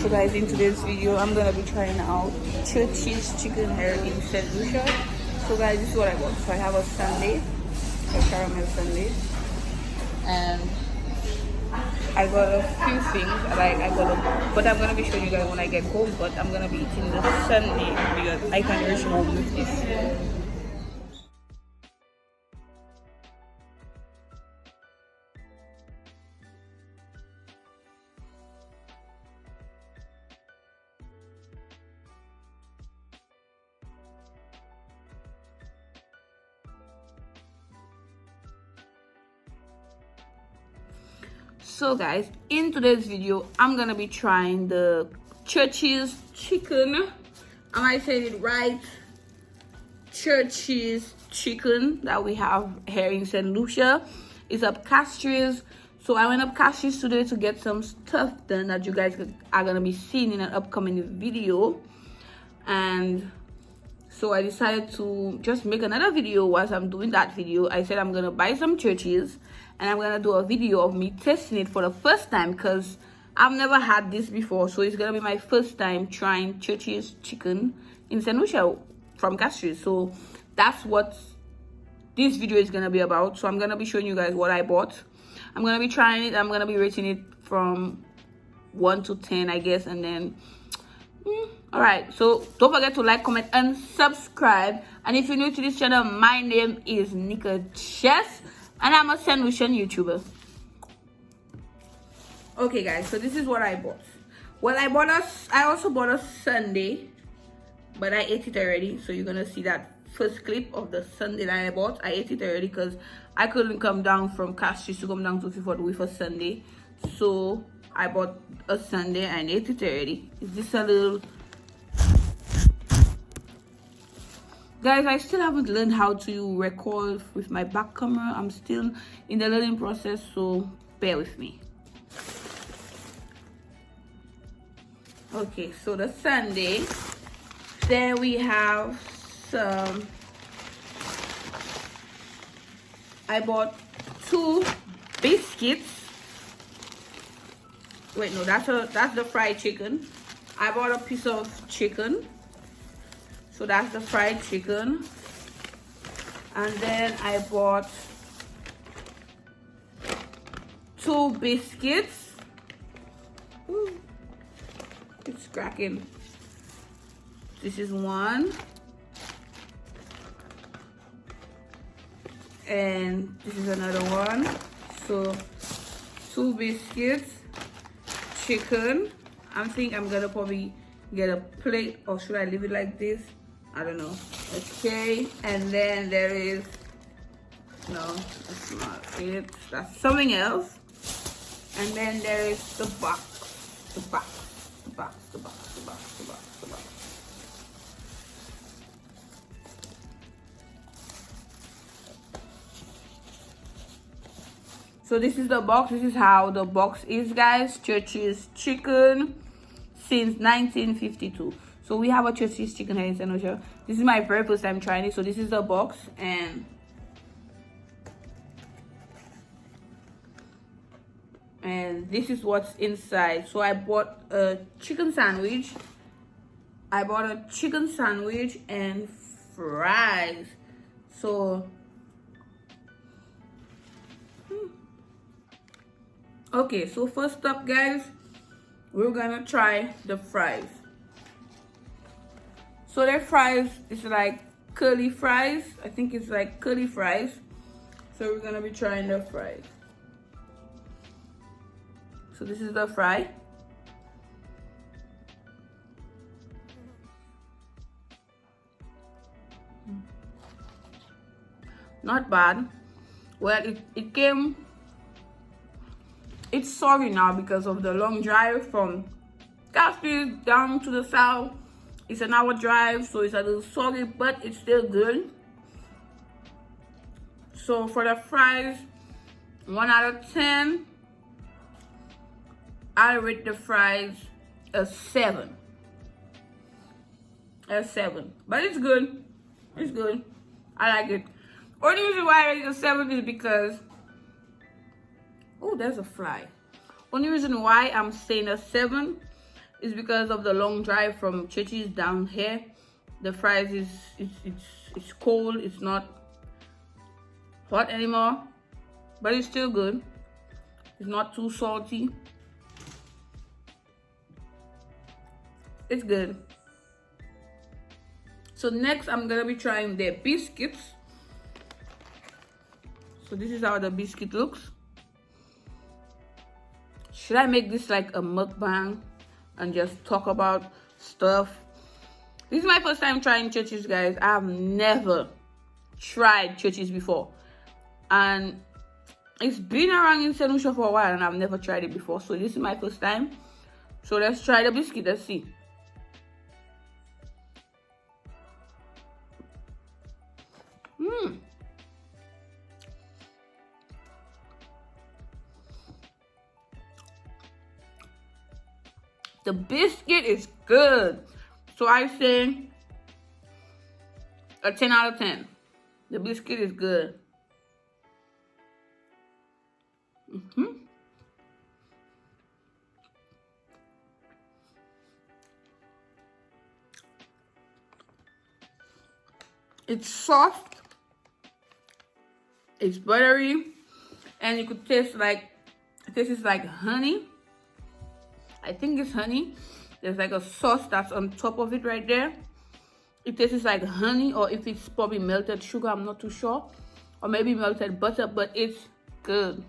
So guys, in today's video I'm gonna be trying out cheese chicken hair in St. Lucia. So guys, this is what I got. So I have a sundae, a caramel sundae, and I got a few things. But I'm gonna be showing you guys when I get home. But I'm gonna be eating the sundae because I can reach home with this. So guys, in today's video I'm gonna be trying the Church's chicken. Am I saying it right? Church's chicken that we have here in St. Lucia. It's up Castries. So I went up Castries today to get some stuff done that you guys are gonna be seeing in an upcoming video. And so I decided to just make another video. Whilst I'm doing that video, I said I'm gonna buy some Church's and I'm gonna do a video of me testing it for the first time because I've never had this before. So it's gonna be my first time trying Church's chicken in St. Lucia from Castries. So that's what this video is gonna be about. So I'm gonna be showing you guys what I bought. I'm gonna be trying it. I'm gonna be rating it from 1 to 10, I guess, and then all right, so don't forget to like, comment, and subscribe. And if you're new to this channel, my name is Nika Chess, and I'm a St. Lucian YouTuber. Okay, guys, so this is what I bought. Well, I also bought a sundae, but I ate it already. So you're gonna see that first clip of the sundae that I bought. I ate it already because I couldn't come down from Castries to come down to Foodfood with a sundae. So I bought a sundae and ate it already. Is this a little... Guys, I still haven't learned how to record with my back camera. I'm still in the learning process, so bear with me. Okay, so the sundae. Then we have some... I bought 2 biscuits. Wait, no, that's the fried chicken. I bought a piece of chicken. So that's the fried chicken. And then I bought 2 biscuits. Ooh, it's cracking. This is 1. And this is another one. So 2 biscuits, chicken. I think I'm gonna probably get a plate, or should I leave it like this? I don't know. Okay, and then there is, no, that's not it, that's something else. And then there is the box. So this is the box. This is how the box is, guys. Church's chicken since 1952. So we have a Church's chicken here in St. Lucia. This is my very first time trying it. So this is the box, and this is what's inside. So I bought a chicken sandwich. I bought a chicken sandwich and fries. So okay, so first up, guys, we're gonna try the fries. So their fries is like curly fries. I think it's like curly fries. So we're gonna be trying the fries. So this is the fry. Not bad. Well, it came... It's soggy now because of the long drive from Castries down to the south. It's an hour drive, so it's a little soggy, but it's still good. So for the fries, 1 out of 10, I rate the fries a 7. A 7, but it's good. It's good. I like it. Only reason why I rate it a 7 is because... Oh, there's a fly. Only reason why I'm saying a 7 is because of the long drive from Church's down here. The fries is it's cold. It's not hot anymore, but it's still good. It's not too salty. It's good. So next I'm gonna be trying their biscuits. So this is how the biscuit looks. Should I make this like a mukbang and just talk about stuff? This is my first time trying Church's, guys. I have never tried Church's before, and it's been around in St. Lucia for a while and I've never tried it before, so this is my first time. So let's try the biscuit. Let's see. The biscuit is good. So I say a 10 out of 10. The biscuit is good. It's soft. It's buttery. And you could taste like, this is like honey. I think it's honey. There's like a sauce that's on top of it right there. It tastes like honey, or if it's probably melted sugar, I'm not too sure. Or maybe melted butter, but it's good.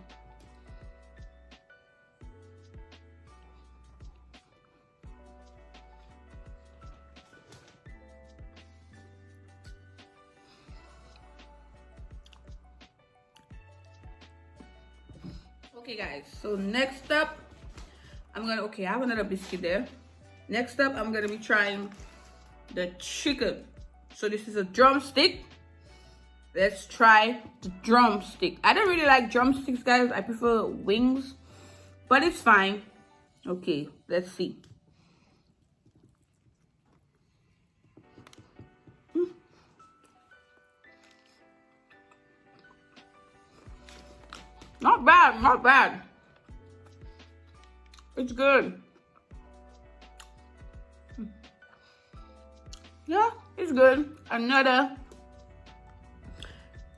Okay guys, so next up, I have another biscuit there. Next up, I'm gonna be trying the chicken. So this is a drumstick. Let's try the drumstick. I don't really like drumsticks, guys. I prefer wings, but it's fine. Okay, let's see. Not bad, not bad. It's good. Yeah, it's good. Another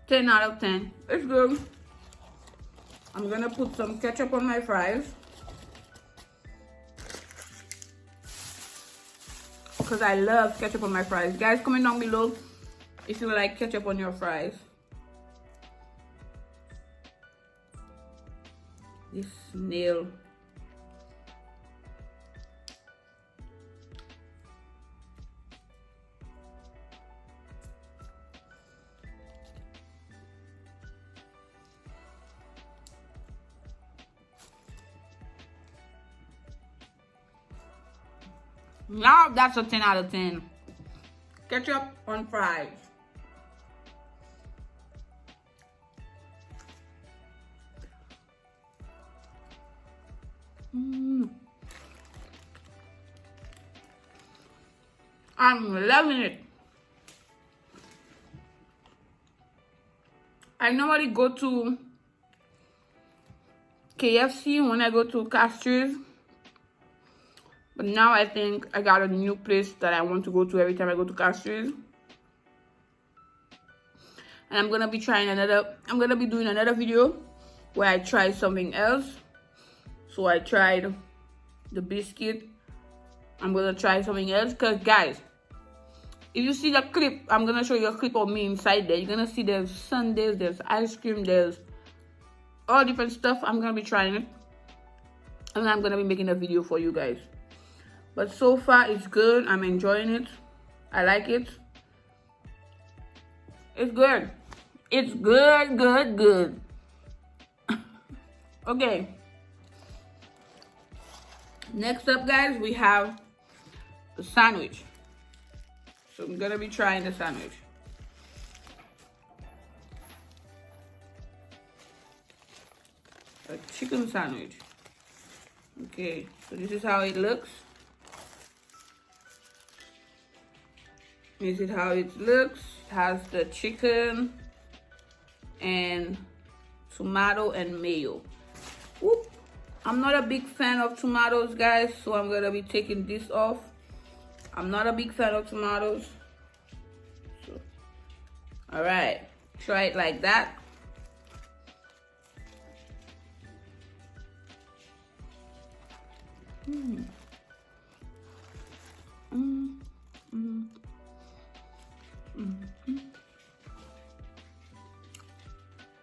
10 out of 10. It's good. I'm gonna put some ketchup on my fries, because I love ketchup on my fries. Guys, comment down below if you like ketchup on your fries. This nail. Now that's a 10 out of 10. Ketchup on fries. I'm loving it. I normally go to KFC when I go to Castres, but now I think I got a new place that I want to go to every time I go to Castres. And I'm gonna be doing another video where I try something else. So I tried the biscuit. I'm gonna try something else, because guys, if you see the clip, I'm gonna show you a clip of me inside there. You're gonna see there's sundaes, there's ice cream, there's all different stuff. I'm gonna be trying it, and I'm gonna be making a video for you guys. But so far it's good. I'm enjoying it. I like it. It's good. It's good, good, good. Okay. Next up, guys, we have the sandwich. So I'm gonna be trying the sandwich. A chicken sandwich. Okay, so this is how it looks. This is how it looks. It has the chicken and tomato and mayo. Whoop. I'm not a big fan of tomatoes, guys, so I'm gonna be taking this off. I'm not a big fan of tomatoes. So, all right, try it like that.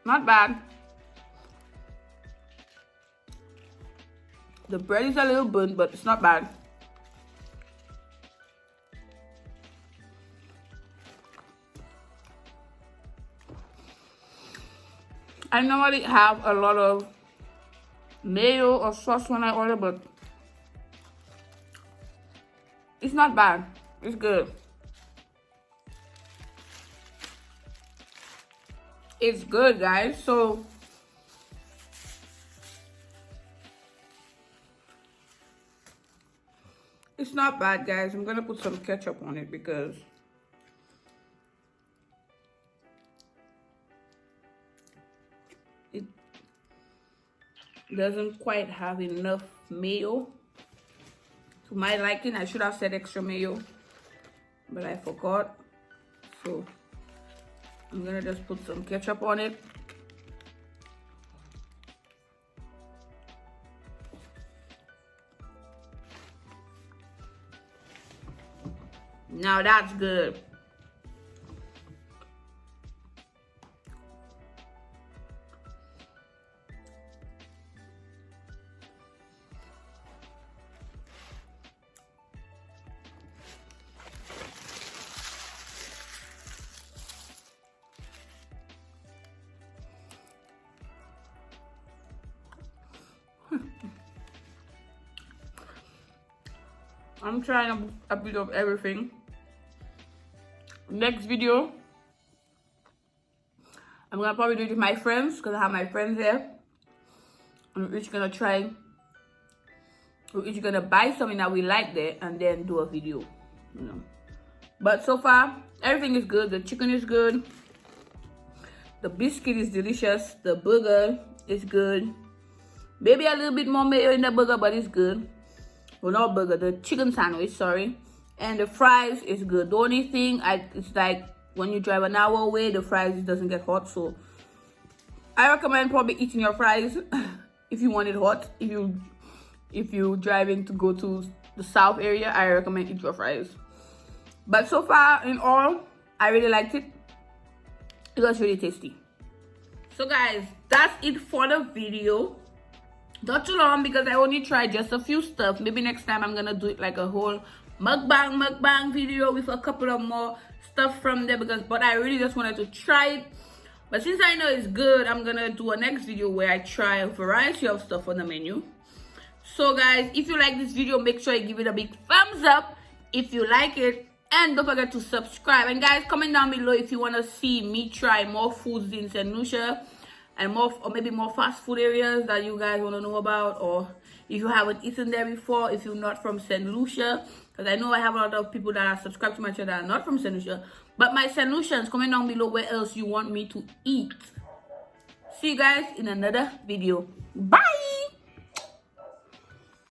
Not bad. The bread is a little burnt, but it's not bad. I normally have a lot of mayo or sauce when I order, but it's not bad. It's good. It's good, guys. So it's not bad, guys. I'm gonna put some ketchup on it because it doesn't quite have enough mayo to my liking. I should have said extra mayo, but I forgot. So I'm gonna just put some ketchup on it. Now that's good. I'm trying a bit of everything. Next video, I'm gonna probably do it with my friends because I have my friends there. And we're each gonna try. We're each gonna buy something that we like there and then do a video, you know. But so far, everything is good. The chicken is good. The biscuit is delicious. The burger is good. Maybe a little bit more mayo in the burger, but it's good. Well, not burger, the chicken sandwich, sorry. And the fries is good. The only thing, it's like when you drive an hour away, the fries doesn't get hot. So I recommend probably eating your fries if you want it hot. If you're driving to go to the south area, I recommend eat your fries. But so far, in all, I really liked it. It was really tasty. So guys, that's it for the video. Not too long because I only tried just a few stuff. Maybe next time I'm gonna do it like a whole mukbang video with a couple of more stuff from there, but I really just wanted to try it. But since I know it's good, I'm gonna do a next video where I try a variety of stuff on the menu. So guys, if you like this video, make sure you give it a big thumbs up if you like it, and don't forget to subscribe. And guys, comment down below if you want to see me try more foods in St. Lucia and more, or maybe more fast food areas that you guys want to know about, or if you haven't eaten there before, if you're not from St. Lucia, because I know I have a lot of people that are subscribed to my channel that are not from St. Lucia. But my St. Lucians, comment down below where else you want me to eat. See you guys in another video. Bye.